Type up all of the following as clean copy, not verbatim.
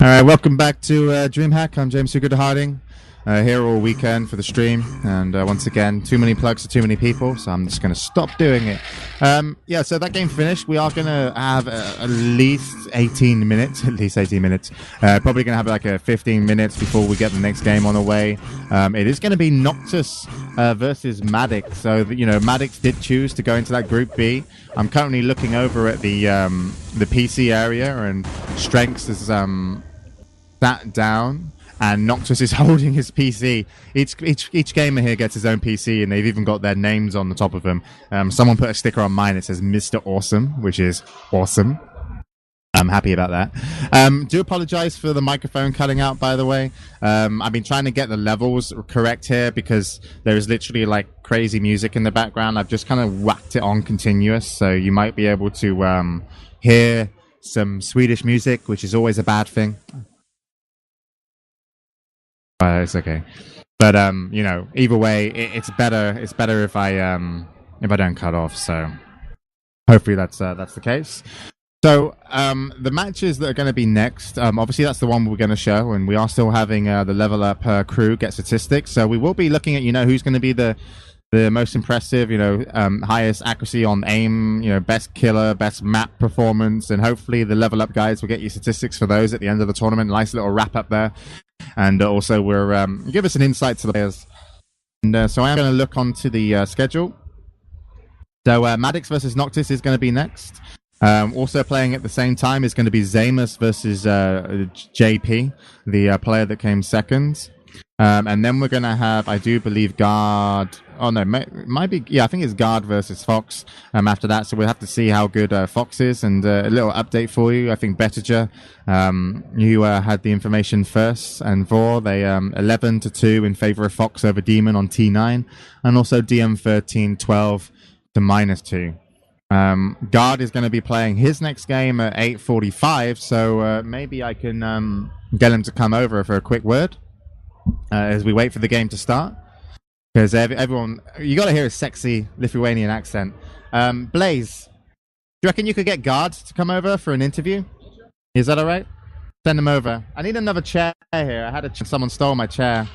All right, welcome back to DreamHack. I'm James Good Harding, here all weekend for the stream. And once again, too many plugs to too many people, so I'm just going to stop doing it. Yeah, so that game finished. We are going to have at least 18 minutes. Probably going to have like 15 minutes before we get the next game on the way. It is going to be Noctis versus madix. So, madix did choose to go into that Group B. I'm currently looking over at the PC area, and Strengths is sat down, and Noctis is holding his PC. Each gamer here gets his own PC, and they've even got their names on the top of them. Someone put a sticker on mine that says Mr. Awesome, which is awesome. I'm happy about that. Do apologize for the microphone cutting out, by the way. I've been trying to get the levels correct here because there is literally like crazy music in the background. I've just kind of whacked it on continuous, so you might be able to hear some Swedish music, which is always a bad thing. It's okay, but either way, it's better. It's better if I don't cut off. So hopefully that's the case. So the matches that are going to be next, obviously that's the one we're going to show, and we are still having the level up crew get statistics. So we will be looking at who's going to be the most impressive, highest accuracy on aim, best killer, best map performance, and hopefully the level up guys will get you statistics for those at the end of the tournament. Nice little wrap up there. And also we're give us an insight to the players. And so I'm going to look onto the schedule. So madix versus Noctis is going to be next. Also playing at the same time is going to be Zamus versus JP, the player that came second. And then we're going to have, I do believe, Guard. Oh, no, might be. Yeah, I think it's Guard versus Fox after that. So we'll have to see how good Fox is. And a little update for you. I think Bettiger, you had the information first. And Vor, they 11-2 in favor of Fox over Demon on T9. And also DM13 12 to -2. Guard is going to be playing his next game at 8:45. So maybe I can get him to come over for a quick word. As we wait for the game to start, because everyone, you got to hear a sexy Lithuanian accent. Blaze, do you reckon you could get Guard to come over for an interview? Is that all right? Send him over. I need another chair here. I had someone stole my chair.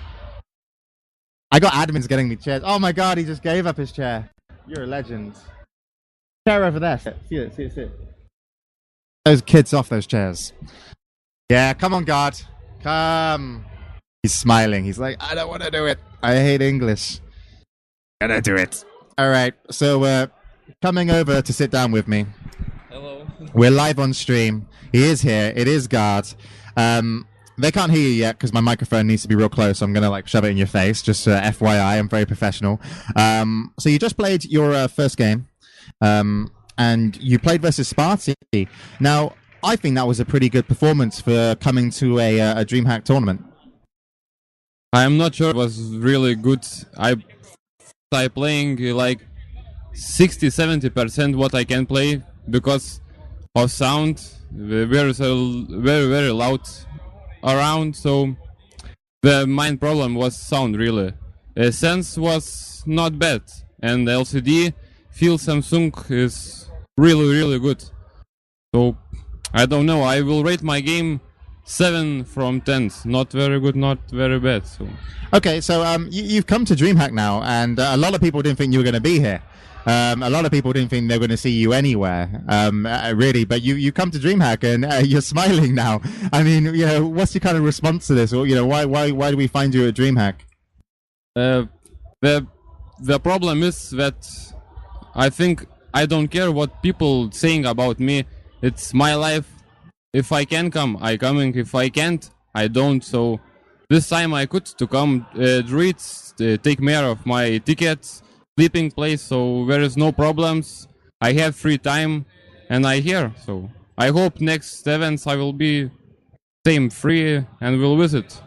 I got admins getting me chairs. Oh my god, he just gave up his chair. You're a legend. Chair over there. See it. Those kids off those chairs. Yeah, come on, Guard. Come. He's smiling. He's like, I don't want to do it. I hate English. Gonna do it. All right. So, coming over to sit down with me. Hello. We're live on stream. He is here. It is Guard. They can't hear you yet because my microphone needs to be real close. So I'm gonna shove it in your face. Just FYI, I'm very professional. So you just played your first game, and you played versus Sparty. Now, I think that was a pretty good performance for coming to a DreamHack tournament. I'm not sure it was really good. I playing like 60-70% what I can play because of sound. Very very loud around, so the main problem was sound really. Sense was not bad, and the LCD feel Samsung is really good. So I don't know, I will rate my game 7 from 10. Not very good, not very bad. So. Okay, so you've come to DreamHack now, and a lot of people didn't think you were going to be here. A lot of people didn't think they were going to see you anywhere, really. But you come to DreamHack, and you're smiling now. I mean, what's your kind of response to this? Or why do we find you at DreamHack? The problem is that I think I don't care what people saying about me. It's my life. If I can come, I coming. If I can't, I don't. So this time I could to come treats, take care of my tickets, sleeping place. So there is no problems. I have free time, and I here. So I hope next events I will be same free and will visit.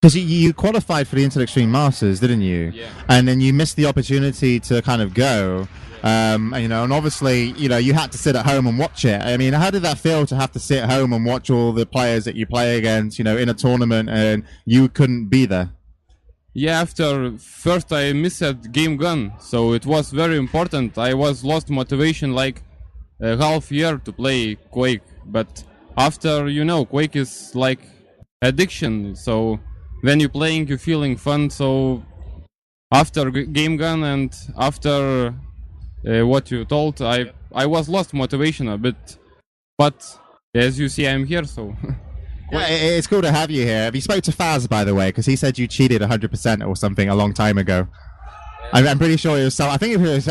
Because you qualified for the Intel Extreme Masters, didn't you? Yeah. And then you missed the opportunity to kind of go. And obviously, you had to sit at home and watch it. I mean, how did that feel to have to sit at home and watch all the players that you play against, in a tournament, and you couldn't be there? Yeah, after first I missed game gun, so it was very important. I was lost motivation like a half year to play Quake, but after Quake is like addiction. So when you're playing, you're feeling fun. So after game gone and after what you told, I was lost motivation a bit. But as you see, I'm here. So yeah, it's cool to have you here. Have you spoke to Faz, by the way? Because he said you cheated 100% or something a long time ago. I'm pretty sure it was. I think it was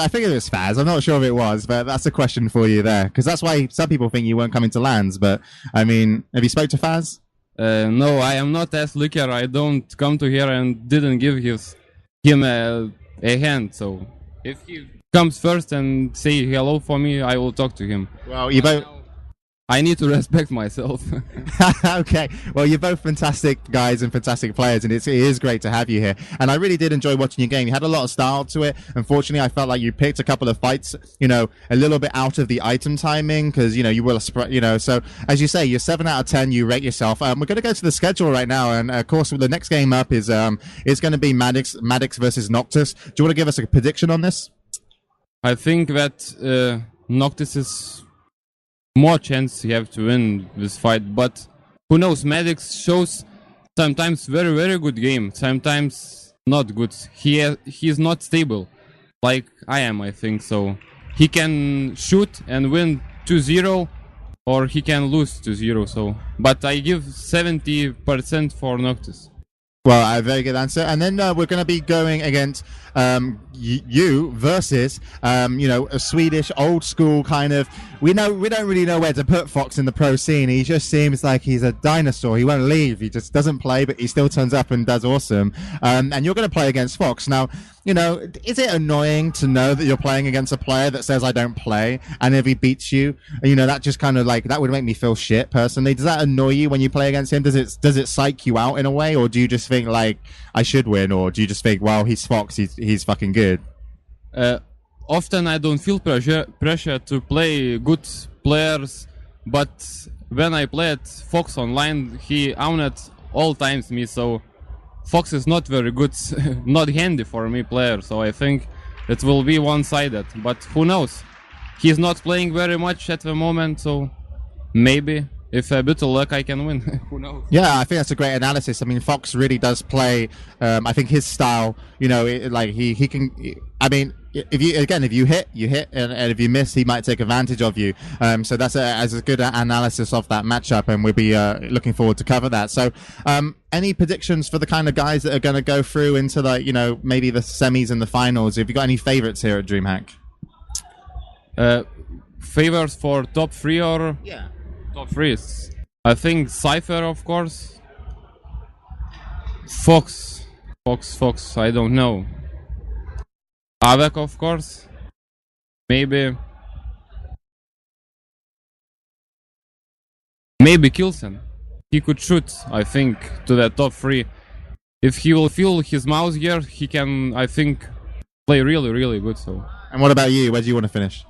Faz. I'm not sure if it was, but that's a question for you there. Because that's why some people think you weren't coming to LANs. But I mean, have you spoke to Faz? No, I am not as liquor. I don't come to here and didn't give him a hand. So if he comes first and say hello for me, I will talk to him. Well, you both. I need to respect myself. Okay. Well, you're both fantastic guys and fantastic players, and it is great to have you here. And I really did enjoy watching your game. You had a lot of style to it. Unfortunately, I felt like you picked a couple of fights, a little bit out of the item timing because, you will, so as you say, you're 7 out of 10. You rate yourself. We're going to go to the schedule right now. And of course, the next game up is going to be madix versus Noctis. Do you want to give us a prediction on this? I think that Noctis is more chance you have to win this fight, but who knows? madix shows sometimes very, very good game, sometimes not good. He's not stable like I am, I think. So he can shoot and win 2-0 or he can lose 2-0. So but I give 70% for Noctis. Well, a very good answer. And then we're going to be going against you versus, a Swedish old school kind of. We don't really know where to put Fox in the pro scene. He just seems like he's a dinosaur. He won't leave. He just doesn't play, but he still turns up and does awesome. And you're going to play against Fox. Now, is it annoying to know that you're playing against a player that says I don't play, and if he beats you, that just kind of like that would make me feel shit personally. Does that annoy you when you play against him? Does it psych you out in a way, or do you just think like I should win, or do you just think, well, he's Fox, he's fucking good? Often I don't feel pressure to play good players, but when I played Fox online, he owned all times me, so Fox is not very good, not handy for me player, so I think it will be one-sided, but who knows? He's not playing very much at the moment, so maybe if a bit of luck I can win. Who knows? Yeah, I think that's a great analysis. I mean, Fox really does play. I think his style, he can. I mean, if you hit, you hit, and if you miss, he might take advantage of you. So that's as a good analysis of that matchup, and we'll be looking forward to cover that. So, any predictions for the kind of guys that are going to go through into maybe the semis and the finals? Have you got any favorites here at DreamHack? Favors for top 3 or? Yeah. Top 3. I think Cypher, of course. Fox, I don't know. Avek, of course. Maybe Kilson. He could shoot, I think, to the top 3. If he will feel his mouse here, he can, I think, play really, really good. So. And what about you? Where do you want to finish?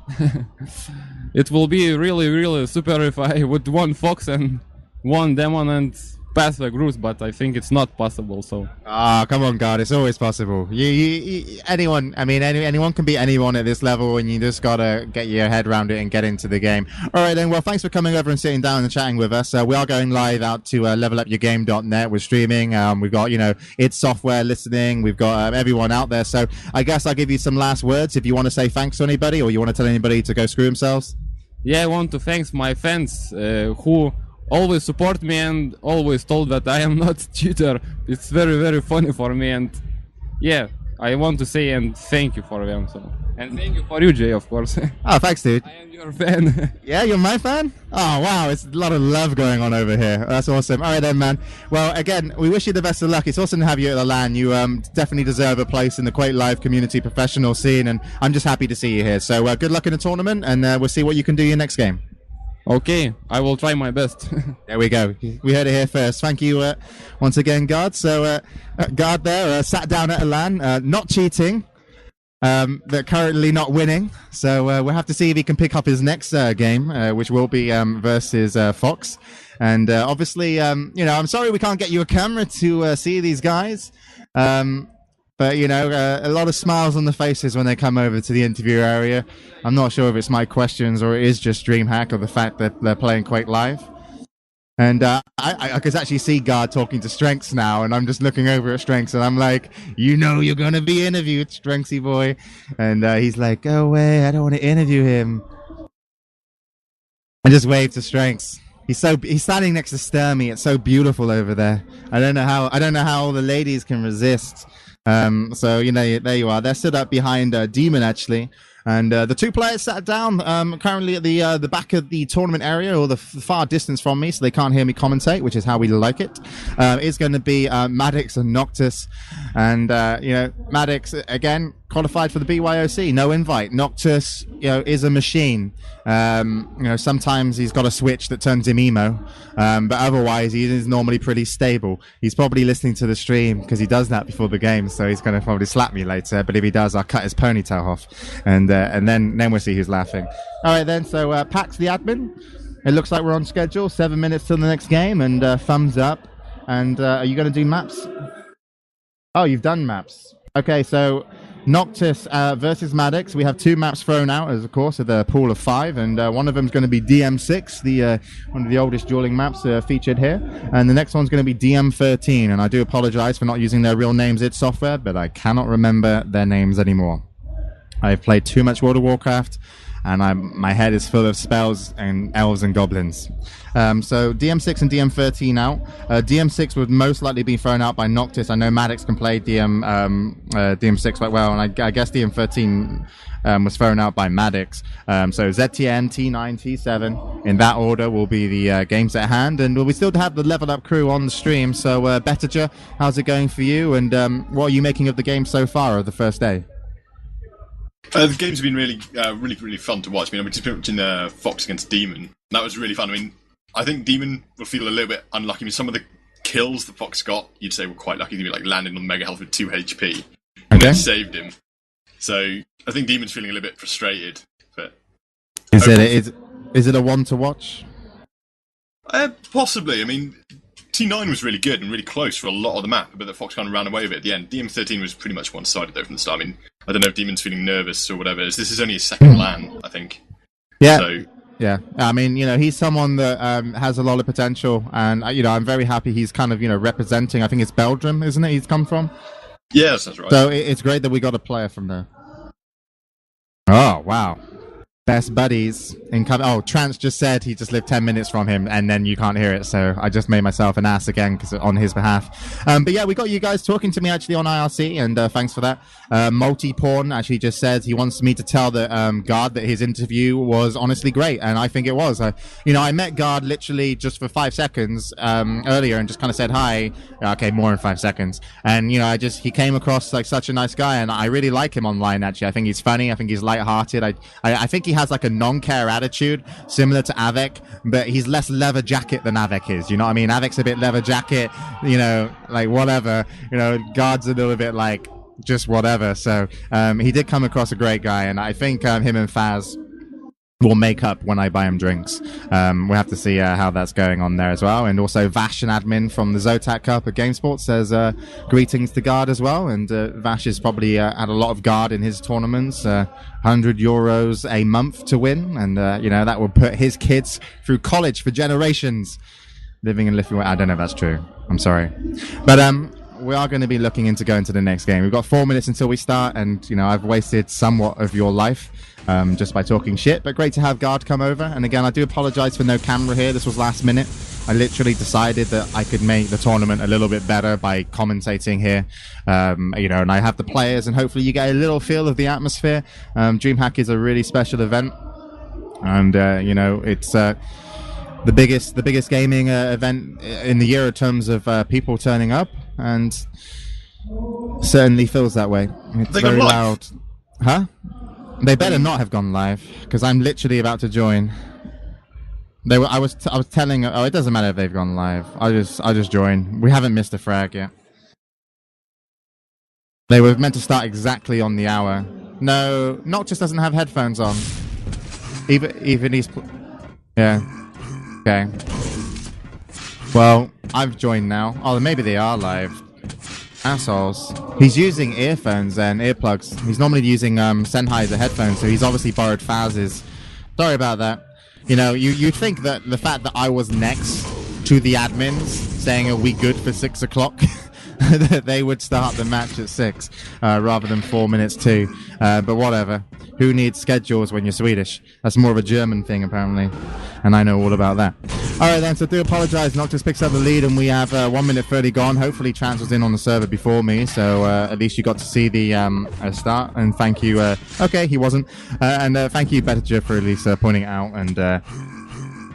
It will be really, really super if I would won Fox and won Demon and pass the groups, but I think it's not possible. So. Come on, God! It's always possible. Anyone can beat anyone at this level, and you just gotta get your head around it and get into the game. All right, then. Well, thanks for coming over and sitting down and chatting with us. We are going live out to levelupyourgame.net. We're streaming. We've got id Software listening. We've got everyone out there. So I guess I'll give you some last words if you want to say thanks to anybody, or you want to tell anybody to go screw themselves. Yeah, I want to thank my fans who always support me and always told that I am not cheater. It's very, very funny for me, and yeah, I want to say and thank you for them. So, and thank you for you, Jay, of course. Oh, thanks, dude. I am your fan. Yeah, you're my fan? Oh, wow, it's a lot of love going on over here. That's awesome. All right then, man. Well, again, we wish you the best of luck. It's awesome to have you at the LAN. You definitely deserve a place in the Quake Live community professional scene, and I'm just happy to see you here. So good luck in the tournament, and we'll see what you can do your next game. Okay, I will try my best. There we go. We heard it here first. Thank you once again, Guard. So, Guard there sat down at a LAN, not cheating, but currently not winning. So we'll have to see if he can pick up his next game, which will be versus Fox. And obviously, I'm sorry we can't get you a camera to see these guys. But, a lot of smiles on the faces when they come over to the interview area. I'm not sure if it's my questions or it is just DreamHack or the fact that they're playing Quake Live. And I could actually see Guard talking to Strengths now, and I'm just looking over at Strengths, and I'm like, you know, you're going to be interviewed, Strengthsy boy. And he's like, go away, I don't want to interview him. I just waved to Strengths. He's standing next to Sturmy. It's so beautiful over there. I don't know how all the ladies can resist. So you know, there you are. They're stood up behind Demon actually. And the two players sat down currently at the back of the tournament area, or the far distance from me, so they can't hear me commentate, which is how we like it. It's going to be Madix and Noctis. And, you know, Madix, again, qualified for the BYOC, no invite. Noctis, you know, is a machine. You know, sometimes he's got a switch that turns him emo, but otherwise he is normally pretty stable. He's probably listening to the stream because he does that before the game, so he's going to probably slap me later, but if he does, I'll cut his ponytail off, and then we'll see who's laughing. All right then, so Pax the admin, it looks like we're on schedule, 7 minutes till the next game, and thumbs up. And are you going to do maps? Oh, you've done maps. Okay, so Noctis versus Madix. We have two maps thrown out, as of course, of the pool of 5, and one of them is going to be DM6, the one of the oldest dueling maps featured here, and the next one's going to be DM13. And I do apologize for not using their real names id Software, but I cannot remember their names anymore. I've played too much World of Warcraft, and my head is full of spells and elves and goblins. So DM6 and DM13 out. DM6 would most likely be thrown out by Noctis. I know Madix can play DM6 quite well, and I guess DM13 was thrown out by Madix. So ZTN, T9, T7, in that order will be the games at hand. And we still have the level up crew on the stream. So Bettager, how's it going for you? And what are you making of the game so far, of the first day? The game's been really fun to watch. I mean, we've just been watching Fox against Demon. That was really fun. I mean, I think Demon will feel a little bit unlucky. I mean, some of the kills that Fox got, you'd say were quite lucky to be like landing on Mega Health with 2 HP. And they saved him. So I think Demon's feeling a little bit frustrated. But is it a one to watch? Possibly. I mean, T9 was really good and really close for a lot of the map, but the Fox kind of ran away with it at the end. DM13 was pretty much one-sided though from the start. I mean, I don't know if Demon's feeling nervous or whatever. This is only his second LAN, I think. Yeah. So, yeah. I mean, you know, he's someone that has a lot of potential, and you know, I'm very happy he's kind of, you know, representing. I think it's Belgium, isn't it? He's come from. Yeah, that's right. So it's great that we got a player from there. Oh wow. Best buddies in Oh, Trance just said he just lived 10 minutes from him, and then you can't hear it, so I just made myself an ass again because on his behalf. But yeah, we got you guys talking to me actually on IRC, and thanks for that. Multi-Porn actually just said he wants me to tell the guard that his interview was honestly great, and I think it was. You know, I met Guard literally just for 5 seconds earlier and just kind of said hi. Okay, more than 5 seconds. And, you know, he came across like such a nice guy, and I really like him online actually. I think he's funny, I think he's lighthearted. I think he has like a non-care attitude similar to Avec, but he's less leather jacket than Avec is, you know what I mean? Avic's a bit leather jacket, you know, like whatever, you know. Guard's a little bit like just whatever. So he did come across a great guy, and I think him and Faz will make up when I buy him drinks. We'll have to see how that's going on there as well. And also Vash, an admin from the Zotac Cup at GameSport, says greetings to Guard as well. And Vash has probably had a lot of Guard in his tournaments, €100 a month to win, and you know, that will put his kids through college for generations, living in Lithuania. I don't know if that's true, I'm sorry, but we are going to be looking into going to the next game. We've got 4 minutes until we start, and you know, I've wasted somewhat of your life just by talking shit, but great to have Guard come over. And again, I do apologize for no camera here. This was last minute. I literally decided that I could make the tournament a little bit better by commentating here, you know, and I have the players, and hopefully you get a little feel of the atmosphere. DreamHack is a really special event, and you know, it's the biggest gaming event in the year in terms of people turning up, and certainly feels that way. It's very loud. Huh? They better not have gone live, because I'm literally about to join. I was telling. Oh, it doesn't matter if they've gone live. I'll just join. We haven't missed a frag yet. They were meant to start exactly on the hour. No, Noctis doesn't have headphones on. Even he's. Yeah. Okay. Well, I've joined now. Oh, maybe they are live. Assholes. He's using earphones and earplugs. He's normally using Sennheiser headphones, so he's obviously borrowed Faz's. Sorry about that. You know, you'd think that the fact that I was next to the admins saying, are we good for 6 o'clock? They would start the match at 6 rather than 4 minutes to. But whatever. Who needs schedules when you're Swedish? That's more of a German thing, apparently. And I know all about that. All right, then, so do apologize. Noctis picks up the lead, and we have 1 minute 30 gone. Hopefully, Trans was in on the server before me, so at least you got to see the start. And thank you. Okay, he wasn't. And thank you, Bettiger, for at least pointing it out. And,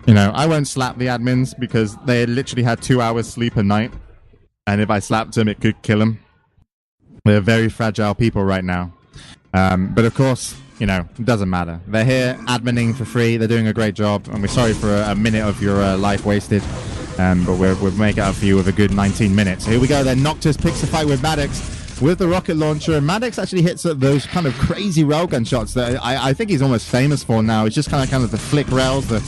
you know, I won't slap the admins because they literally had 2 hours sleep a night. And if I slapped them, it could kill them. They're very fragile people right now. But of course, you know, it doesn't matter. They're here adminning for free. They're doing a great job. And we're sorry for a minute of your life wasted. But we'll make it up for you with a good 19 minutes. Here we go then. Noctis picks the fight with Madix with the rocket launcher. And Madix actually hits those kind of crazy railgun shots that I think he's almost famous for now. It's just kind of the flick rails, the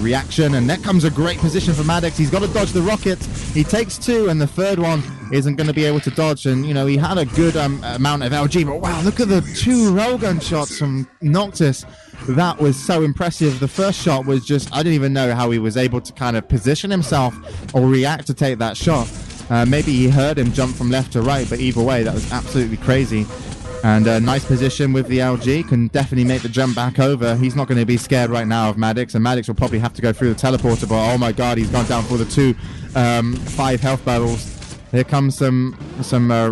reaction, and there comes a great position for Madix. He's got to dodge the rockets. He takes 2, and the third one isn't going to be able to dodge. And, you know, he had a good amount of LG, but wow, look at the 2 railgun shots from Noctis. That was so impressive. The first shot was just, I didn't even know how he was able to kind of position himself or react to take that shot. Maybe he heard him jump from left to right, but either way, that was absolutely crazy. And a nice position with the LG, can definitely make the jump back over. He's not going to be scared right now of Madix, and Madix will probably have to go through the teleporter, but oh my god, he's gone down for the 2 5 health bubbles. Here comes some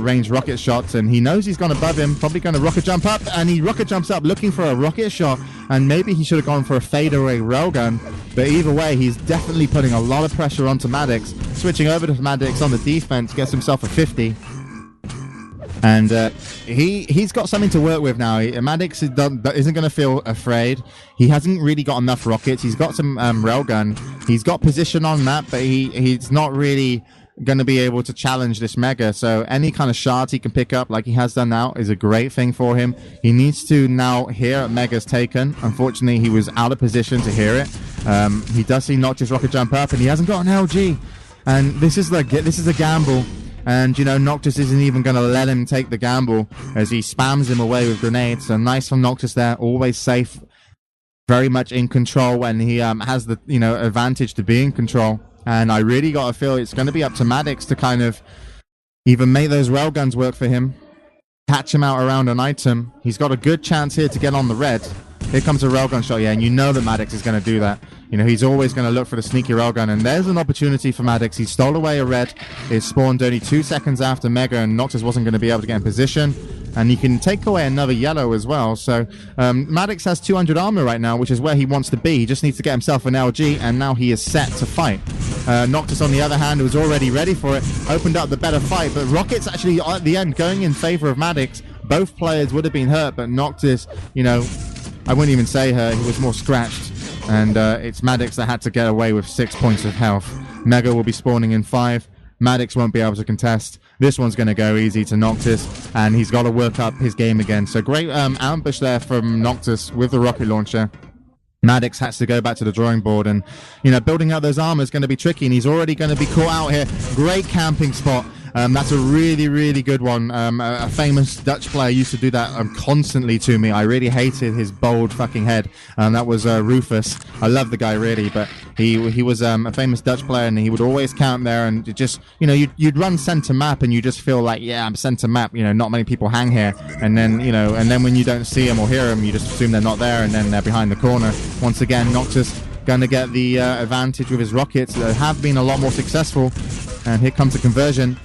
ranged rocket shots, and he knows he's gone above him, probably going to rocket jump up, and he rocket jumps up looking for a rocket shot, and maybe he should have gone for a fadeaway railgun, but either way, he's definitely putting a lot of pressure onto Madix. Switching over to Madix on the defense, gets himself a 50. And he's got something to work with now. Madix isn't going to feel afraid. He hasn't really got enough rockets. He's got some railgun. He's got position on map, but he's not really going to be able to challenge this Mega. So any kind of shards he can pick up, like he has done now, is a great thing for him. He needs to now hear Mega's taken. Unfortunately, he was out of position to hear it. He does see Noctis rocket jump up, and he hasn't got an LG. And this is a gamble. And, you know, Noctis isn't even going to let him take the gamble as he spams him away with grenades. So nice from Noctis there, always safe, very much in control when he has the, you know, advantage to be in control. And I really got to feel it's going to be up to Madix to kind of even make those railguns work for him, catch him out around an item. He's got a good chance here to get on the red. Here comes a railgun shot, yeah, and you know that Madix is going to do that. You know, he's always going to look for the sneaky railgun, and there's an opportunity for Madix. He stole away a red. It spawned only 2 seconds after Mega, and Noctis wasn't going to be able to get in position. And he can take away another yellow as well. So Madix has 200 armor right now, which is where he wants to be. He just needs to get himself an LG, and now he is set to fight. Noctis, on the other hand, was already ready for it, opened up the better fight, but Rocket's actually, at the end, going in favor of Madix. Both players would have been hurt, but Noctis, you know, I wouldn't even say hurt, he was more scratched. And it's Madix that had to get away with 6 points of health. Mega will be spawning in 5. Madix won't be able to contest. This one's going to go easy to Noctis, and he's got to work up his game again. So great ambush there from Noctis with the rocket launcher. Madix has to go back to the drawing board, and, you know, building out those armor is going to be tricky, and he's already going to be caught out here. Great camping spot. That's a really, really good one. A famous Dutch player used to do that constantly to me. I really hated his bold fucking head. That was Rufus. I love the guy really, but he was a famous Dutch player, and he would always camp there, and just, you know, you'd run center map, and you just feel like, yeah, I'm center map. You know, not many people hang here, and then, you know, and then when you don't see them or hear them, you just assume they're not there, and then they're behind the corner. Once again, Noctis going to get the advantage with his rockets that have been a lot more successful, and here comes the conversion.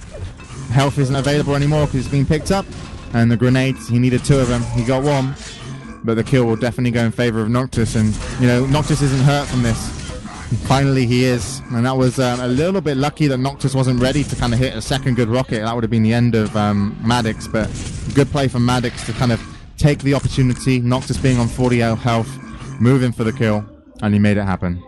Health isn't available anymore because it's been picked up, and the grenades, he needed 2 of them. He got 1, but the kill will definitely go in favor of Noctis, and, you know, Noctis isn't hurt from this. Finally he is, and that was a little bit lucky that Noctis wasn't ready to kind of hit a second good rocket. That would have been the end of Madix, but good play from Madix to kind of take the opportunity. Noctis being on 40 health, moving for the kill, and he made it happen.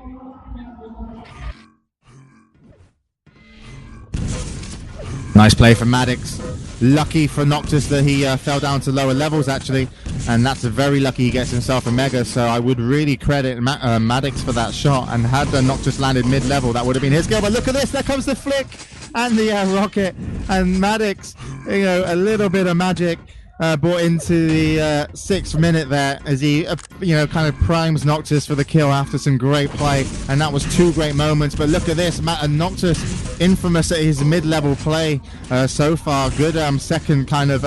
Nice play from Madix. Lucky for Noctis that he fell down to lower levels, actually. And that's very lucky he gets himself a Mega. So I would really credit Madix for that shot. And had Noctis landed mid-level, that would have been his goal. But look at this. There comes the flick and the rocket. And Madix, you know, a little bit of magic. brought into the 6th minute there as he, kind of primes Noctis for the kill after some great play, and that was 2 great moments. But look at this, Noctis, infamous at his mid-level play so far. Good second kind of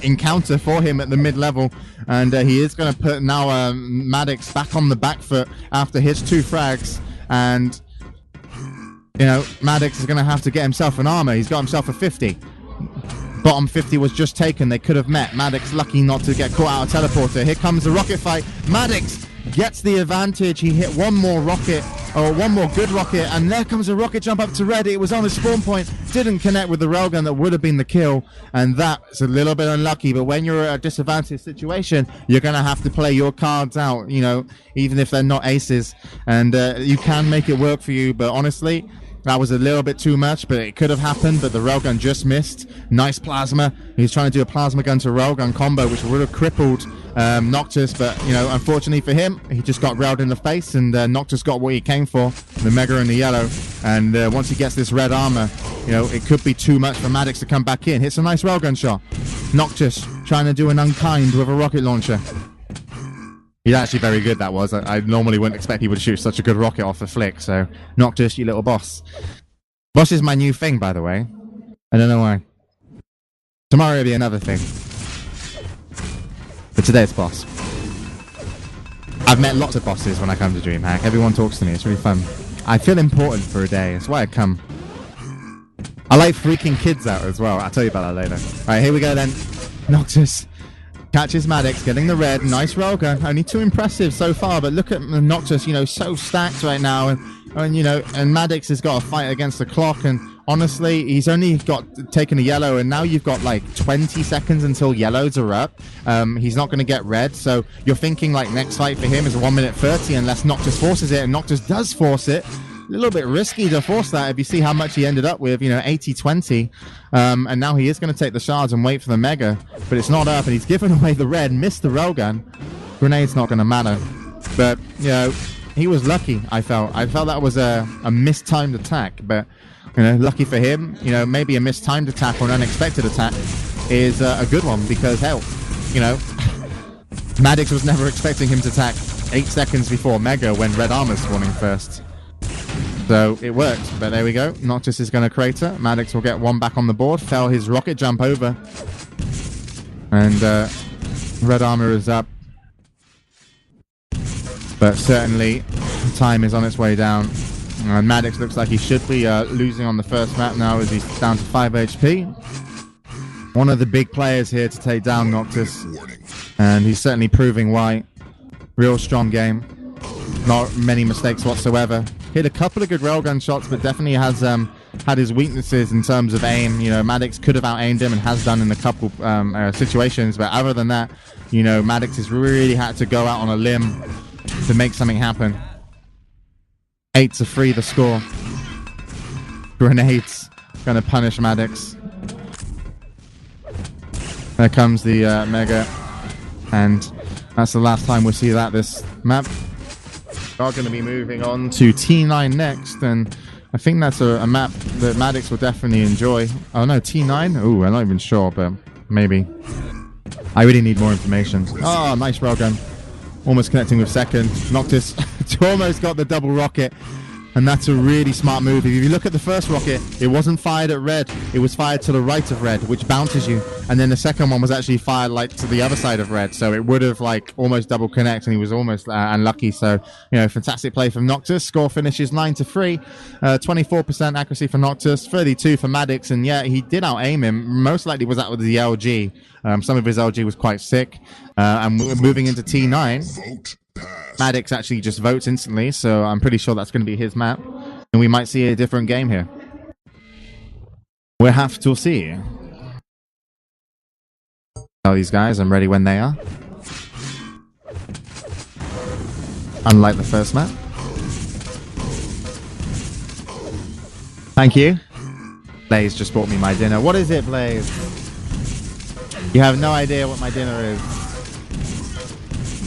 encounter for him at the mid-level, and he is going to put now Madix back on the back foot after his 2 frags, and Madix is going to have to get himself an armor. He's got himself a 50. Bottom 50 was just taken. They could have met. Madix lucky not to get caught out of teleporter. Here comes the rocket fight. Madix gets the advantage. He hit one more rocket, or one more good rocket, and there comes a rocket jump up to red. It was on the spawn point. Didn't connect with the railgun that would have been the kill, and that's a little bit unlucky. But when you're at a disadvantaged situation, you're going to have to play your cards out, even if they're not aces. And you can make it work for you, but honestly, that was a little bit too much, but it could have happened, but the railgun just missed. Nice plasma. He's trying to do a plasma gun to railgun combo, which would have crippled Noctis, but, unfortunately for him, he just got railed in the face, and Noctis got what he came for, the Mega and the yellow. And once he gets this red armor, it could be too much for Madix to come back in. Hits a nice railgun shot. Noctis trying to do an unkind with a rocket launcher. He's actually very good, that was. I normally wouldn't expect people to shoot such a good rocket off a flick, so Noctis, you little boss. Boss is my new thing, by the way. I don't know why. Tomorrow will be another thing. But today it's boss. I've met lots of bosses when I come to DreamHack. Everyone talks to me, it's really fun. I feel important for a day, that's why I come. I like freaking kids out as well, I'll tell you about that later. Alright, here we go then. Noctis catches Madix, getting the red. Nice railgun. Only 2 impressive so far, but look at Noctis, so stacked right now. And Madix has got a fight against the clock. And honestly, he's only taken a yellow, and now you've got like 20 seconds until yellows are up. He's not going to get red. So you're thinking like next fight for him is 1 minute 30 unless Noctis forces it. And Noctis does force it. A little bit risky to force that if you see how much he ended up with, 80-20. And now he is going to take the shards and wait for the Mega, but it's not up, and he's given away the red, missed the railgun. Grenade's not going to matter. But, he was lucky, I felt. I felt that was a mistimed attack, but, lucky for him, maybe a mistimed attack or an unexpected attack is a good one, because, hell, Madix was never expecting him to attack 8 seconds before Mega when red armor's spawning first. So it worked, but there we go. Noctis is going to crater. Madix will get 1 back on the board. Fell his rocket jump over. And red armor is up. But certainly time is on its way down. And Madix looks like he should be losing on the first map now as he's down to 5 HP. One of the big players here to take down Noctis. And he's certainly proving why. Real strong game. Not many mistakes whatsoever. Hit a couple of good railgun shots, but definitely has had his weaknesses in terms of aim. Madix could have out-aimed him and has done in a couple situations, but other than that, Madix has really had to go out on a limb to make something happen. 8-3 the score. Grenades going to punish Madix. There comes the Mega, and that's the last time we'll see that this map. We are going to be moving on to T9 next, and I think that's a map that Madix will definitely enjoy. Oh no, T9? Ooh, I'm not even sure, but maybe. I really need more information. Oh, nice railgun. Almost connecting with second. Noctis almost got the double rocket. And that's a really smart move. If you look at the first rocket, it wasn't fired at red. It was fired to the right of red, which bounces you. And then the second one was actually fired like to the other side of red. So it would have like almost double connect, and he was almost unlucky. So, fantastic play from Noctis. Score finishes 9-3. 24% accuracy for Noctis, 32 for Madix. And yeah, he did out-aim him. Most likely was that with the LG. Some of his LG was quite sick. And we're moving into T9. Madix actually just votes instantly, so I'm pretty sure that's going to be his map. And we might see a different game here. We'll have to see. Tell these guys I'm ready when they are. Unlike the first map. Thank you. Blaze just bought me my dinner. What is it, Blaze? You have no idea what my dinner is.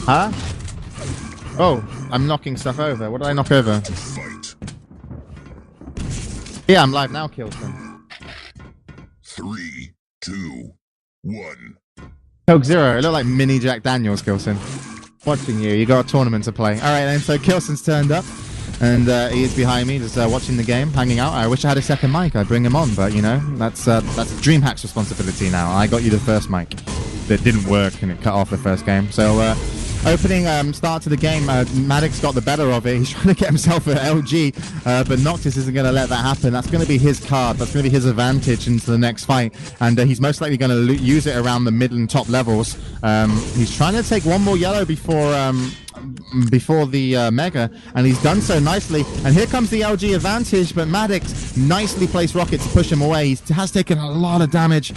Huh? Oh, I'm knocking stuff over. What did I knock over? Yeah, I'm live now, Kilson. 3, 2, 1. Coke Zero, it looked like mini Jack Daniels, Kilson. Watching you, you got a tournament to play. Alright then, so Kilson's turned up, and he is behind me, just watching the game, hanging out. I wish I had a second mic, I'd bring him on, but you know, that's DreamHack's responsibility now. I got you the first mic that didn't work, and it cut off the first game. So, opening start to the game, madix got the better of it. He's trying to get himself an LG, but Noctis isn't going to let that happen. That's going to be his card. That's going to be his advantage into the next fight, and he's most likely going to use it around the mid and top levels. He's trying to take one more yellow before the Mega, and he's done so nicely. And here comes the LG advantage, but madix nicely placed rocket to push him away. He has taken a lot of damage.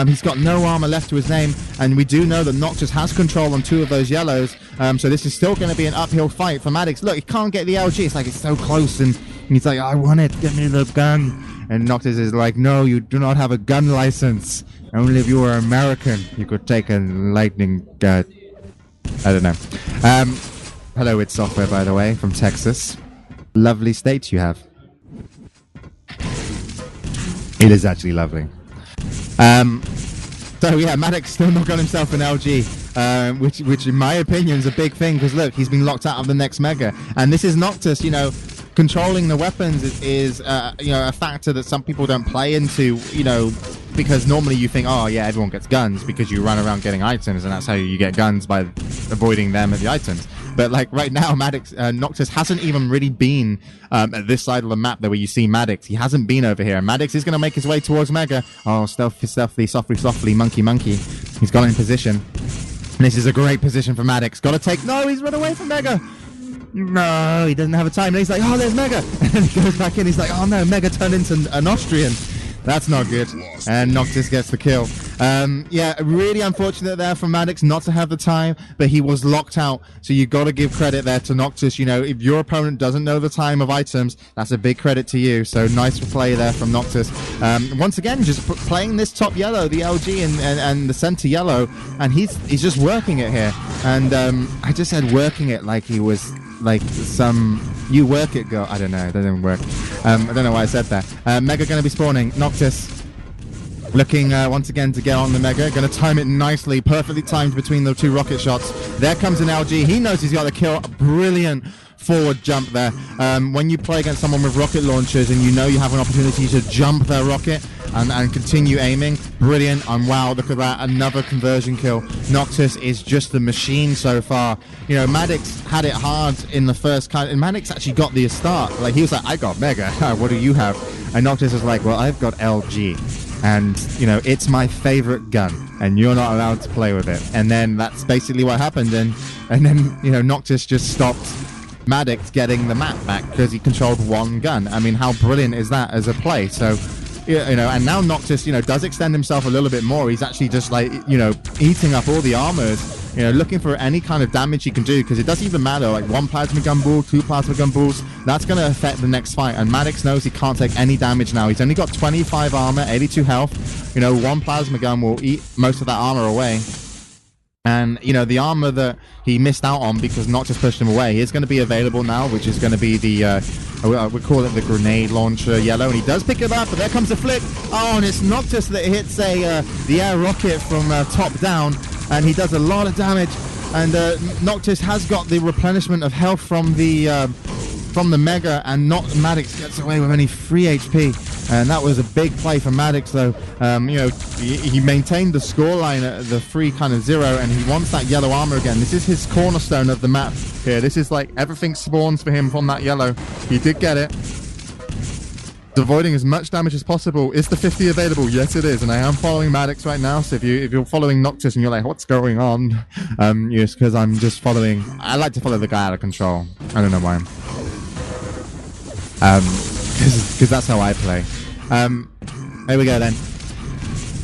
He's got no armor left to his name, and we do know that Noctis has control on 2 of those yellows. So this is still going to be an uphill fight for madix. Look, he can't get the LG. It's like it's so close, and he's like, I want it. Get me the gun. And Noctis is like, no, you do not have a gun license. Only if you were American, you could take a lightning gun. I don't know. Hello, it's Software, by the way, from Texas. Lovely states you have. It is actually lovely. So yeah, madix still not got himself an LG, which in my opinion is a big thing, because look, he's been locked out of the next Mega, and this is Noctis, you know. Controlling the weapons is you know, a factor that some people don't play into, you know, because normally you think, oh yeah, everyone gets guns because you run around getting items, and that's how you get guns, by avoiding them and the items. But like right now, Noctis hasn't even really been at this side of the map there where you see madix. He hasn't been over here. Madix is going to make his way towards Mega. Oh, stealthy, softly, monkey. He's got in position. And this is a great position for madix. Got to take... No, he's run away from Mega. No, he doesn't have a time. And he's like, oh, there's Mega. And then he goes back in. He's like, oh no, Mega turned into an Austrian. That's not good. And Noctis gets the kill. Yeah, really unfortunate there for madix not to have the time, but he was locked out. So you got to give credit there to Noctis. You know, if your opponent doesn't know the time of items, that's a big credit to you. So nice play there from Noctis. Once again, just playing this top yellow, the LG and the center yellow, and he's just working it here. And I just said working it like he was like some you work it girl. I don't know, that didn't work. I don't know why I said that. Mega gonna be spawning. Noctis looking once again to get on the Mega, gonna time it nicely, perfectly timed between the 2 rocket shots. There comes an LG. He knows he's got the kill. Brilliant forward jump there. When you play against someone with rocket launchers and you know you have an opportunity to jump their rocket and continue aiming, brilliant. And wow, look at that, another conversion kill. Noctis is just the machine so far. You know, madix had it hard in the first kind, and madix actually got the start. Like, he was like, I got Mega. What do you have? And Noctis is like, well, I've got LG, and you know, it's my favorite gun, and you're not allowed to play with it. And then that's basically what happened. And then you know, Noctis just stopped madix getting the map back because he controlled 1 gun. I mean, how brilliant is that as a play? So, you know, and now Noctis, you know, does extend himself a little bit more. He's actually just like, you know, eating up all the armors, you know, looking for any kind of damage he can do, because it doesn't even matter, like 1 plasma gun ball, 2 plasma gun balls, that's going to affect the next fight. And madix knows he can't take any damage now. He's only got 25 armor, 82 health. You know, 1 plasma gun will eat most of that armor away. And, you know, the armor that he missed out on because Noctis pushed him away is going to be available now, which is going to be the, we call it the grenade launcher yellow. And he does pick it up, but there comes the flick. Oh, and it's Noctis that hits the air rocket from top down, and he does a lot of damage. And Noctis has got the replenishment of health from the Mega, and not madix gets away with only 3 HP. And that was a big play for madix, though. You know, he maintained the scoreline at the 3-0, and he wants that yellow armor again. This is his cornerstone of the map here. This is like everything spawns for him from that yellow. He did get it. Avoiding as much damage as possible. Is the 50 available? Yes, it is. And I am following madix right now. So if you're following Noctis and you're like, what's going on? Yes, because I'm just following. I like to follow the guy out of control. I don't know why. Because that's how I play. Here we go then.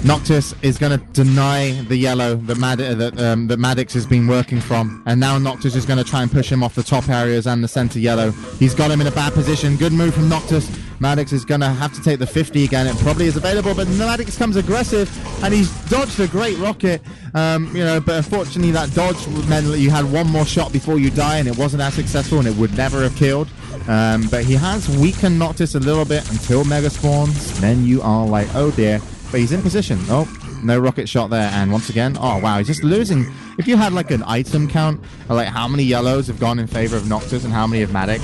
Noctis is going to deny the yellow that madix has been working from, and now Noctis is going to try and push him off the top areas and the center yellow. He's got him in a bad position. Good move from Noctis. Madix is going to have to take the 50 again. It probably is available, but madix comes aggressive, and he's dodged a great rocket. You know, but unfortunately that dodge meant that you had 1 more shot before you die, and it wasn't as successful, and it would never have killed. But he has weakened Noctis a little bit until Mega spawns. Then you are like, oh dear. But he's in position. Oh, no rocket shot there. And once again, oh wow, he's just losing. If you had like an item count, or like how many yellows have gone in favor of Noctis and how many of Madix,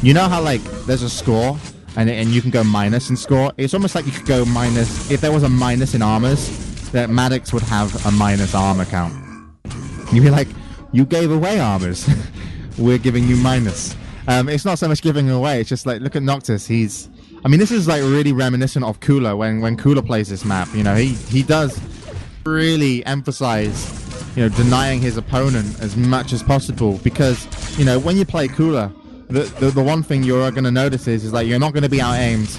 you know how like there's a score and you can go minus in score. It's almost like you could go minus if there was a minus in armors, that Madix would have a minus armor count. You'd be like, you gave away armors. We're giving you minus. It's not so much giving away. It's just like, look at Noctis. I mean, this is like really reminiscent of Cooler when Cooler plays this map. You know, he does really emphasize, you know, denying his opponent as much as possible, because, you know, when you play Cooler, the one thing you're going to notice is like you're not going to be out-aimed.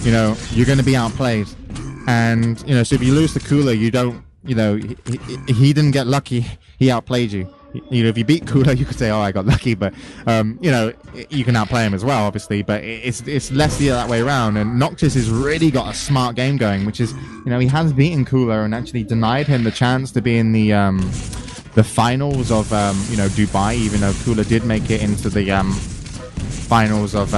You know, you're going to be outplayed. And, you know, so if you lose to Cooler, you don't, you know, he didn't get lucky. He outplayed you. You know, if you beat Cooler, you could say, "Oh, I got lucky," but you know, you can outplay him as well, obviously. But it's less the that way around. And Noctis has really got a smart game going, which is, you know, he has beaten Cooler and actually denied him the chance to be in the finals of you know, Dubai, even though Cooler did make it into the finals of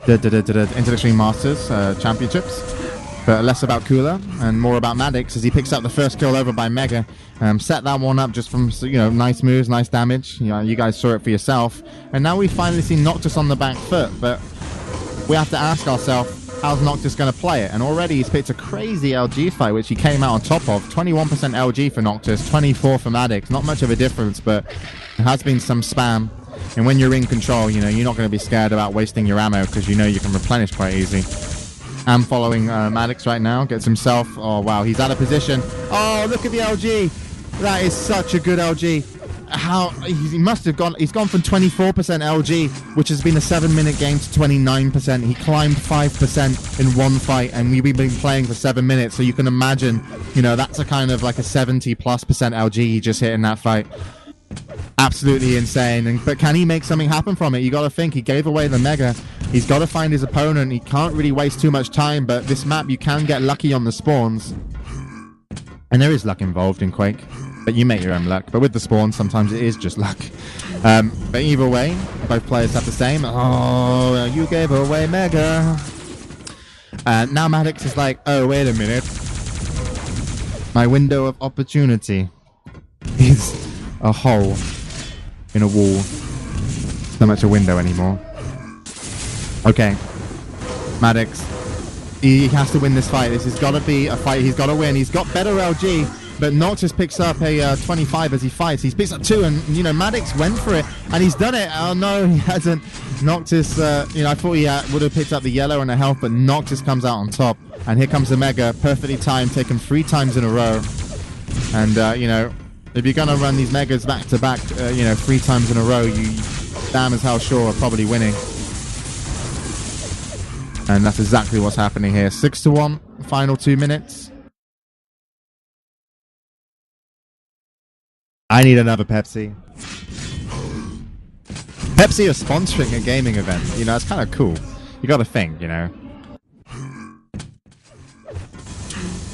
the International Masters Championships. But less about Cooler and more about Madix as he picks up the first kill over by Mega. Set that one up just from, you know, nice moves, nice damage. You know, you guys saw it for yourself. And now we finally see Noctis on the back foot. But we have to ask ourselves, how's Noctis going to play it? And already he's picked a crazy LG fight, which he came out on top of. 21% LG for Noctis, 24 for Madix. Not much of a difference, but there has been some spam. And when you're in control, you know, you're not going to be scared about wasting your ammo because you know you can replenish quite easy. I'm following Madix right now. Gets himself... Oh, wow. He's out of position. Oh, look at the LG. That is such a good LG. How... He must have gone... He's gone from 24% LG, which has been a 7-minute game, to 29%. He climbed 5% in one fight, and we've been playing for 7 minutes. So you can imagine, you know, that's a kind of like a 70+% LG he just hit in that fight. Absolutely insane. But can he make something happen from it? You got to think, he gave away the Mega. He's got to find his opponent. He can't really waste too much time, but this map you can get lucky on the spawns, and there is luck involved in Quake, but you make your own luck. But with the spawns, sometimes it is just luck. But either way, both players have the same. Oh, you gave away Mega. Now Madix is like, oh, wait a minute, my window of opportunity is a hole in a wall. Not much a window anymore. Okay, Madix, he has to win this fight. This has got to be a fight he's got to win. He's got better LG, but Noctis picks up a 25 as he fights. He's picked up 2, and, you know, Madix went for it, and he's done it. Oh, no, he hasn't. Noctis, you know, I thought he would have picked up the yellow and the health, but Noctis comes out on top. And here comes the Mega, perfectly timed, taken 3 times in a row. And, you know, if you're going to run these Megas back-to-back, you know, 3 times in a row, you damn as hell sure are probably winning. And that's exactly what's happening here. 6-1, final 2 minutes. I need another Pepsi. Pepsi are sponsoring a gaming event. You know, it's kind of cool. You got to think, you know.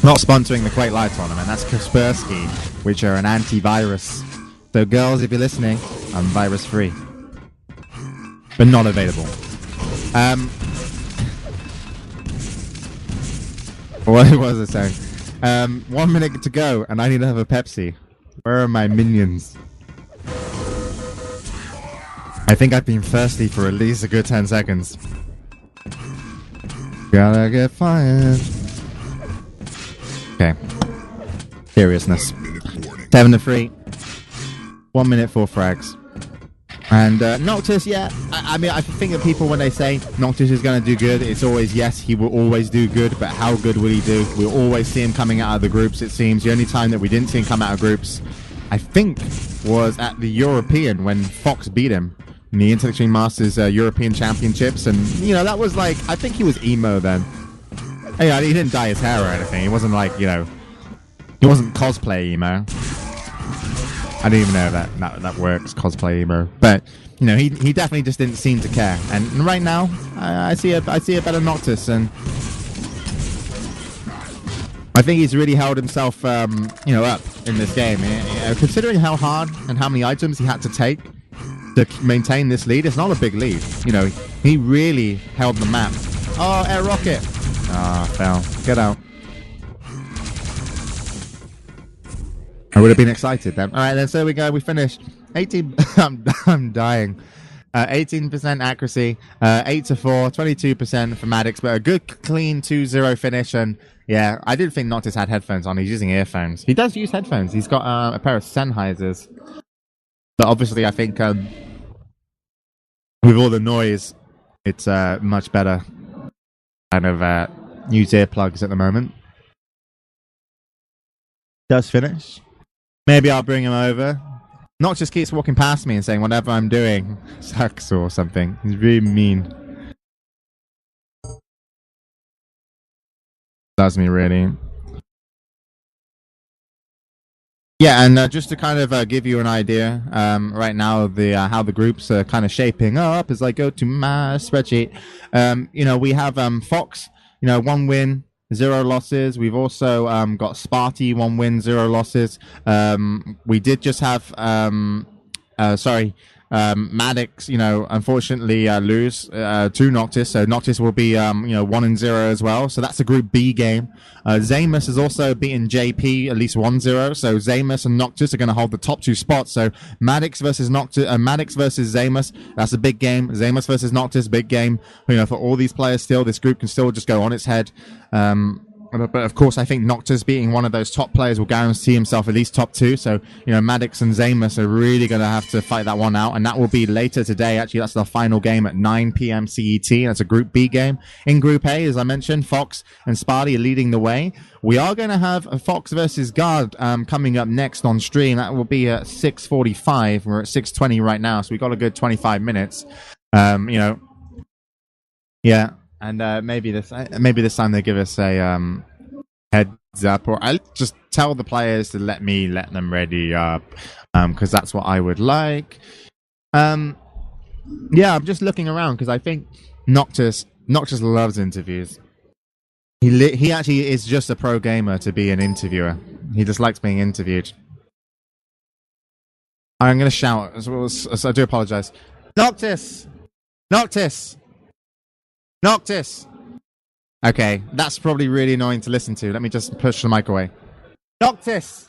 Not sponsoring the Quake Live tournament. That's Kaspersky, which are an antivirus. So girls, if you're listening, I'm virus-free. But not available. What was I saying? 1 minute to go, and I need to have a Pepsi. Where are my minions? I think I've been thirsty for at least a good 10 seconds. Gotta get fired. Okay. Seriousness. 7-3. 1 minute, 4 frags. And Noctis, yeah, I mean, I think that people, when they say Noctis is going to do good, it's always, yes, he will always do good, but how good will he do? We'll always see him coming out of the groups, it seems. The only time that we didn't see him come out of groups, I think, was at the European, when Fox beat him in the International Masters European Championships. And, you know, that was like, I think he was emo then. Yeah, he didn't dye his hair or anything. He wasn't like, you know, he wasn't cosplay emo. I don't even know if that works, cosplay emo. But, you know, he definitely just didn't seem to care. And right now, I see a better Noctis, and I think he's really held himself, you know, up in this game. Considering how hard and how many items he had to take to maintain this lead, it's not a big lead. You know, he really held the map. Oh, air rocket. Ah, fell. Get out. I would have been excited then. All right, then. So there we go. We finished. 18. I'm dying. 18% accuracy, 8 to 4, 22% for Madix, but a good clean 2-0 finish. And yeah, I didn't think Noctis had headphones on. He's using earphones. He does use headphones. He's got a pair of Sennheisers. But obviously, I think with all the noise, it's much better kind of use earplugs at the moment. Does finish. Maybe I'll bring him over. Noctis keeps walking past me and saying whatever I'm doing sucks or something. He's really mean. Does me really. Yeah, and just to kind of give you an idea, right now how the groups are kind of shaping up as I go to my spreadsheet. We have Fox, 1 win, 0 losses. We've also got Sparty, 1 win, 0 losses. We did just have Madix, unfortunately lose to Noctis, so Noctis will be 1-0 as well. So that's a Group B game. Zamus has also beaten JP at least 1-0. So Zamus and Noctis are going to hold the top 2 spots. So Madix versus Noctis, Madix versus Zamus, that's a big game. Zamus versus Noctis, big game. For all these players, still this group can still just go on its head. But of course, I think Noctis beating one of those top players will guarantee himself at least top 2. So, Madix and Zamus are really going to have to fight that one out. And that will be later today. Actually, that's the final game at 9 p.m. CET. That's a Group B game. In Group A, as I mentioned, Fox and Sparty are leading the way. We are going to have a Fox versus Guard coming up next on stream. That will be at 6:45. We're at 6:20 right now, so we've got a good 25 minutes. Yeah. And maybe this time they give us a heads up, or I'll just tell the players to let them ready up, because that's what I would like. Yeah, I'm just looking around because I think Noctis loves interviews. He actually is just a pro gamer to be an interviewer. He just likes being interviewed. I'm going to shout, so I do apologize. Noctis! Okay, that's probably really annoying to listen to. Let me just push the mic away. Noctis!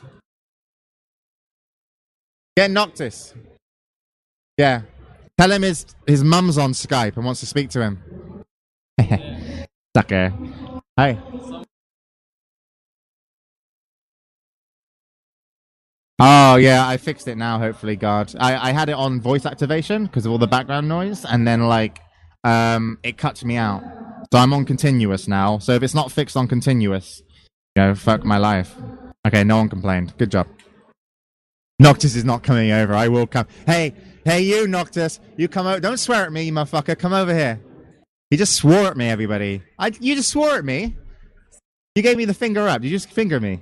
Get Noctis. Yeah. Tell him his mum's on Skype and wants to speak to him. Sucker. Hi. Oh, yeah, I fixed it now, hopefully, God. I had it on voice activation because of all the background noise, and then, it cuts me out. So I'm on continuous now. So if it's not fixed on continuous, fuck my life. Okay, no one complained. Good job. Noctis is not coming over. I will come. Hey, you, Noctis. You come over. Don't swear at me, you motherfucker. Come over here. He just swore at me, everybody. You just swore at me? You gave me the finger up. You just finger me?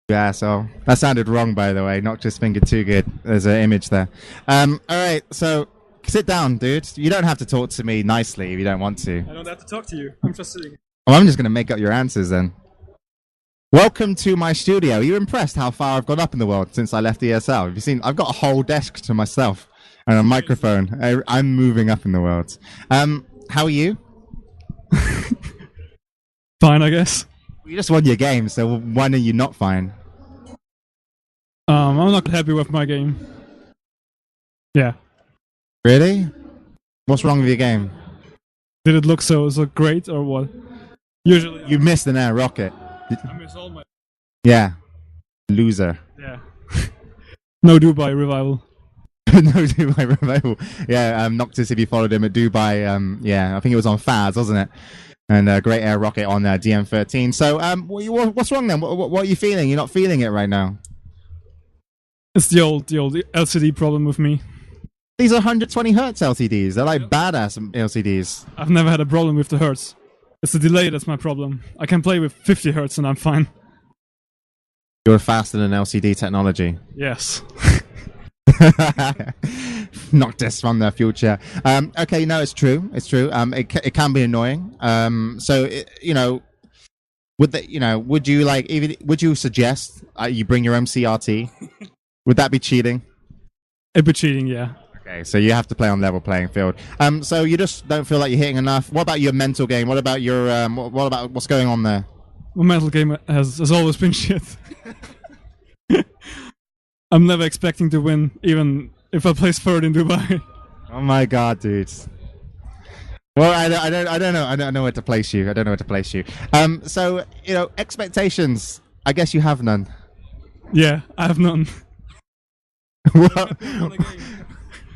Yeah, so that sounded wrong, by the way. Noctis fingered too good. There's an image there. All right, so... Sit down, dude. You don't have to talk to me nicely if you don't want to. I don't have to talk to you. I'm just sitting. Oh, I'm just going to make up your answers then. Welcome to my studio. Are you impressed how far I've gone up in the world since I left ESL? Have you seen? I've got a whole desk to myself and a microphone. I'm moving up in the world. How are you? Fine, I guess. You just won your game, so why are you not fine? I'm not happy with my game. Yeah. Really? What's wrong with your game? Did it look so great or what? Usually you missed an air rocket. I miss all my... Yeah. Loser. Yeah. No Dubai revival. No Dubai revival. Yeah, Noctis, if you followed him at Dubai, yeah, I think it was on Faz, wasn't it? And a great air rocket on DM13. So, what's wrong then? What are you feeling? You're not feeling it right now. It's the old LCD problem with me. These are 120 hertz LCDs. They're like badass LCDs. I've never had a problem with the hertz. It's the delay that's my problem. I can play with 50 hertz and I'm fine. You're faster than LCD technology. Yes. Noctis from the future. Okay, no, it's true. It's true. It can be annoying. So would you suggest you bring your own CRT? Would that be cheating? It'd be cheating, yeah. Okay, so you have to play on level playing field. So you just don't feel like you're hitting enough. What about your mental game? What about your what about what's going on there? My mental game has always been shit. I'm never expecting to win, even if I place third in Dubai. Oh my god, dudes. Well, I don't know. I don't know where to place you. So, expectations. I guess you have none. Yeah, I have none.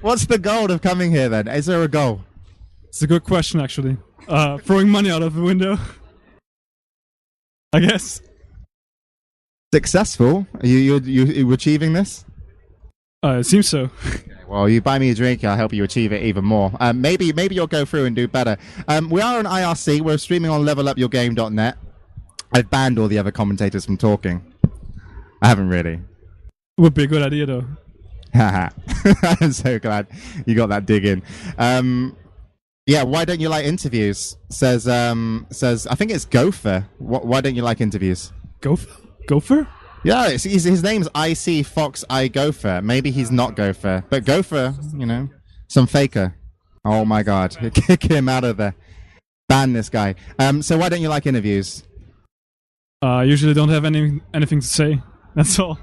What's the goal of coming here then? Is there a goal? It's a good question, actually. Throwing money out of the window. I guess. Successful? Are you achieving this? It seems so. Well, you buy me a drink, I'll help you achieve it even more. Maybe you'll go through and do better. We are on IRC. We're streaming on levelupyourgame.net. I've banned all the other commentators from talking. I haven't really. Would be a good idea, though. I'm so glad you got that dig in. Yeah, why don't you like interviews? Says I think it's Gopher. Why don't you like interviews? Gopher? Yeah, his name's IC Fox I Gopher. Maybe he's not Gopher, but Gopher, some faker. Oh my god, kick him out of there. Ban this guy. So why don't you like interviews? I usually don't have anything to say. That's all.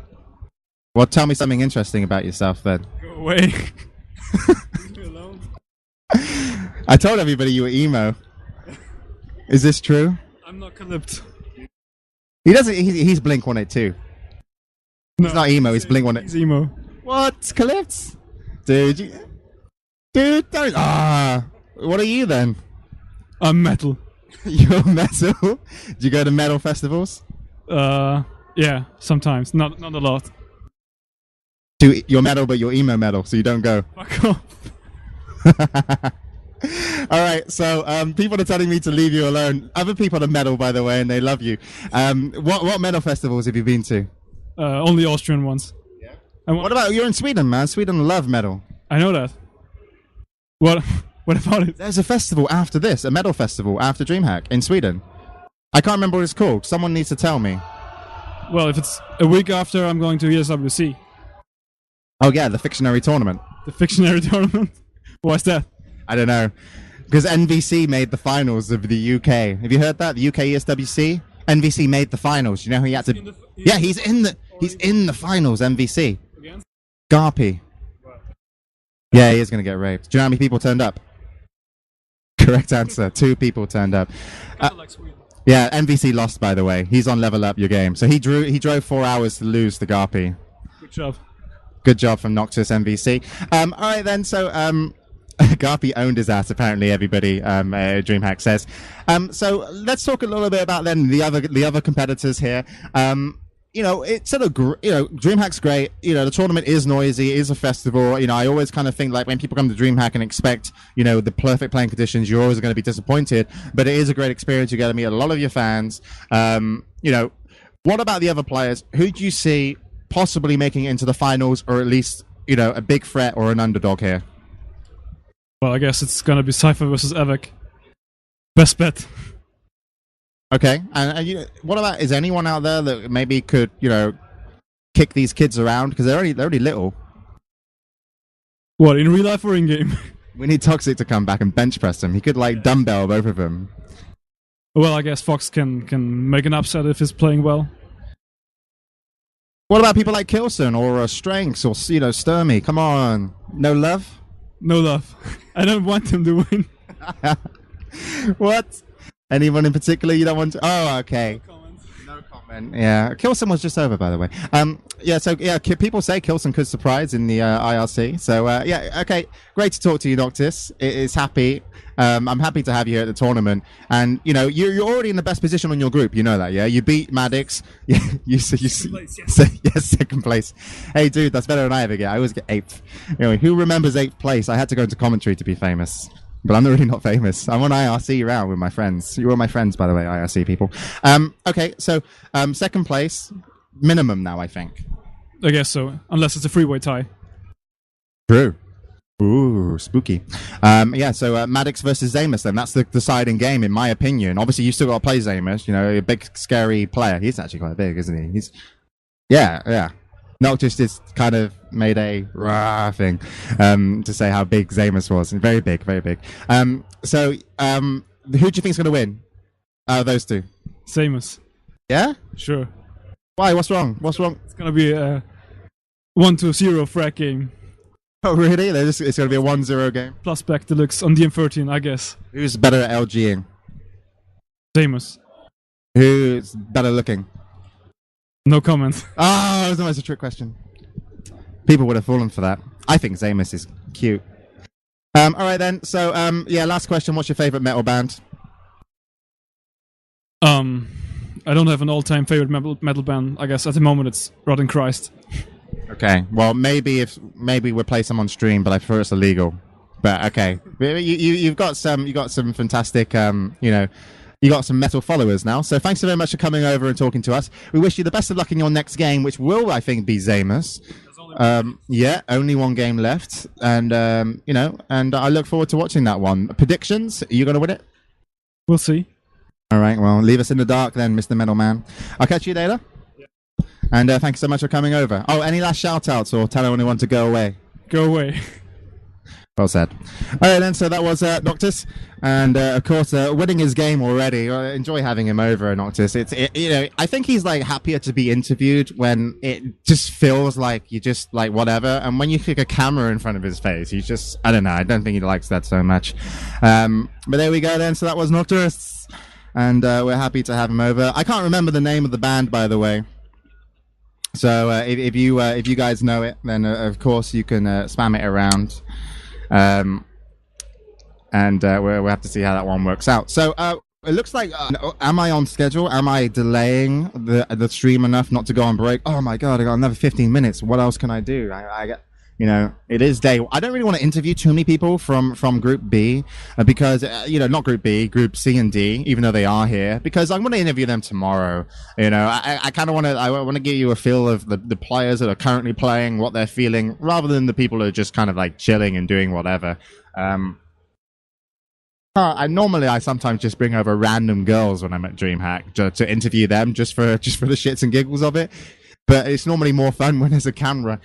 Well, tell me something interesting about yourself then. Go away. Leave me alone. I told everybody you were emo. Is this true? I'm not Calypt. He doesn't. He's Blink 182. No, he's not emo. He's Blink 182. He's emo. What, Calypt? Dude, don't. What are you then? I'm metal. You're metal. Do you go to metal festivals? Yeah, sometimes. Not a lot. You're metal, but you're emo metal, so you don't go. Fuck off. All right, so people are telling me to leave you alone. Other people are metal, by the way, and they love you. What metal festivals have you been to? Only Austrian ones. Yeah. And what about you're in Sweden, man? Sweden love metal. I know that. What about it? There's a festival after this, a metal festival after DreamHack in Sweden. I can't remember what it's called. Someone needs to tell me. Well, if it's a week after, I'm going to ESWC. Oh yeah, the Fictionary tournament. The Fictionary tournament? What's that? I don't know. Because NVC made the finals of the UK. Have you heard that? The UK ESWC? NVC made the finals. You know who he had to... Yeah, he's in the finals, NVC. Against? Garpy. Yeah, he is going to get raped. Do you know how many people turned up? Correct answer. 2 people turned up. Yeah, NVC lost, by the way. He's on Level Up Your Game. So he drove 4 hours to lose the Garpy. Good job. Good job from Noctis MVC. All right then, so Garpy owned his ass, apparently, everybody, DreamHack says. So let's talk a little bit about then the other competitors here. It's sort of, DreamHack's great. The tournament is noisy, it is a festival. I always kind of think like when people come to DreamHack and expect, the perfect playing conditions, you're always going to be disappointed. But it is a great experience. You get to meet a lot of your fans. What about the other players? Who do you see possibly making it into the finals, or at least, a big threat or an underdog here? Well, I guess it's gonna be Cypher versus Avec. Best bet. Okay, and what about, is anyone out there that maybe could, kick these kids around? Because they're already little. What, in real life or in game? We need Toxic to come back and bench press them. He could, dumbbell both of them. Well, I guess Fox can make an upset if he's playing well. What about people like Kilson or Strengths or, Sturmy? Come on. No love? No love. I don't want him to win. What? Anyone in particular you don't want to? Oh, okay. No comment. Yeah. Kilson was just over, by the way. People say Kilson could surprise in the IRC. So, okay. Great to talk to you, Noctis. It is happy. I'm happy to have you here at the tournament. And, you're already in the best position on your group. You know that, yeah? You beat Madix. Yes, second place. Hey, dude, that's better than I ever get. I always get 8th. Anyway, who remembers 8th place? I had to go into commentary to be famous. But I'm really not famous. I'm on IRC round with my friends. You are my friends, by the way, IRC people. Okay, so second place, minimum now, I think. I guess so, unless it's a freeway tie. True. Ooh, spooky. So Madix versus Zamus, then. That's the deciding game, in my opinion. Obviously, you still got to play Zamus, a big, scary player. He's actually quite big, isn't he? Yeah. Noctis just kind of made a rah thing to say how big Zamus was. Very big, very big. Who do you think is going to win? Those two. Zamus. Yeah? Sure. Why? What's wrong? What's wrong? It's going to be 1-0 frag game. Oh, really? It's going to be a 1-0 game? Plus back deluxe on DM13, I guess. Who's better at LGing? Samus. Who's better looking? No comment. Oh, that was almost a trick question. People would have fallen for that. I think Samus is cute. All right then. So, last question. What's your favorite metal band? I don't have an all-time favorite metal band. I guess at the moment it's Rotting Christ. Okay. Well, maybe we'll play some on stream, but I prefer it's illegal. But okay, you've got some fantastic, you got some metal followers now. So thanks so very much for coming over and talking to us. We wish you the best of luck in your next game, which will, I think, be Zamus. Only one game left, and and I look forward to watching that one. Predictions? Are you going to win it? We'll see. All right. Well, leave us in the dark then, Mr. Metal Man. I'll catch you later. Yeah. And thanks so much for coming over. Oh, any last shout-outs or tell anyone to go away? Go away. Well said. All right, then. So that was Noctis, and of course, winning his game already. I enjoy having him over, Noctis. I think he's like happier to be interviewed when it just feels like you just like whatever, and when you kick a camera in front of his face, he's just I don't know. I don't think he likes that so much. But there we go then. So that was Noctis, and we're happy to have him over. I can't remember the name of the band, by the way. So if you guys know it, then of course you can spam it around. We'll have to see how that one works out. So it looks like, am I on schedule? Am I delaying the stream enough not to go on break? Oh my god, I got another 15 minutes. What else can I do? I get, it is day. I don't really want to interview too many people from Group B because not Group B, Group C and D, even though they are here, because I'm going to interview them tomorrow. I kind of want to give you a feel of the players that are currently playing, what they're feeling, rather than the people who are just kind of like chilling and doing whatever. I sometimes just bring over random girls when I'm at DreamHack to interview them just for the shits and giggles of it. But it's normally more fun when there's a camera.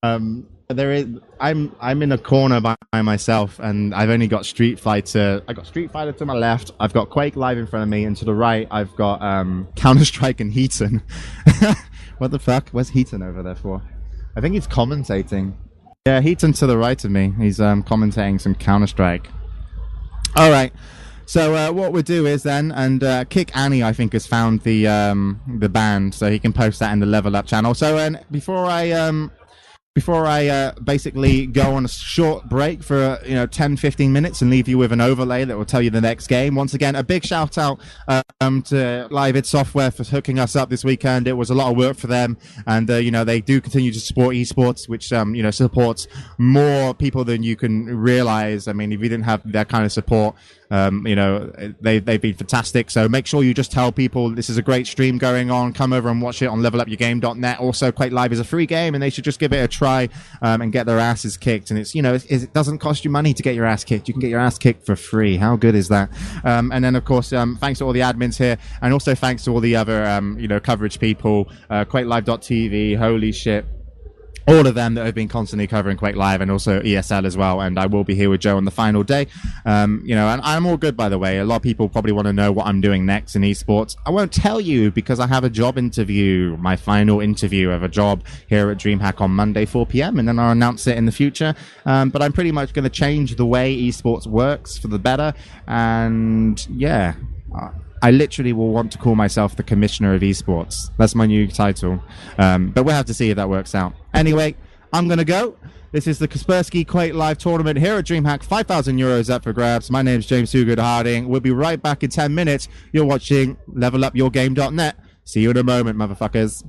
I'm in a corner by myself, and I've only got Street Fighter. I got Street Fighter to my left. I've got Quake Live in front of me, and to the right, I've got Counter-Strike and Heaton. What the fuck? Where's Heaton over there for? I think he's commentating. Yeah, Heaton to the right of me. He's commentating some Counter-Strike. All right. So what we'll do is then, and Kick Annie, I think, has found the band, so he can post that in the Level Up channel. So before I basically go on a short break for 10-15 minutes and leave you with an overlay that will tell you the next game. Once again, a big shout out to Live Id Software for hooking us up this weekend. It was a lot of work for them, and they do continue to support esports, which supports more people than you can realize. I mean, if you didn't have that kind of support, they've been fantastic. So make sure you just tell people this is a great stream going on. Come over and watch it on levelupyourgame.net. Also, Quake Live is a free game, and they should just give it a try and get their asses kicked. And it's it doesn't cost you money to get your ass kicked. You can get your ass kicked for free. How good is that? And then of course, thanks to all the admins here, and also thanks to all the other coverage people, QuakeLive.tv, holy shit. All of them that have been constantly covering Quake Live, and also ESL as well. And I will be here with Joe on the final day. And I'm all good, by the way. A lot of people probably want to know what I'm doing next in esports. I won't tell you because I have a job interview, my final interview of a job here at DreamHack on Monday, 4 p.m. And then I'll announce it in the future. But I'm pretty much going to change the way esports works for the better. And yeah, I literally will want to call myself the Commissioner of Esports. That's my new title. But we'll have to see if that works out. Anyway, I'm going to go. This is the Kaspersky Quake Live Tournament here at DreamHack. 5,000 euros up for grabs. My name's James Hugard Harding. We'll be right back in 10 minutes. You're watching levelupyourgame.net. See you in a moment, motherfuckers.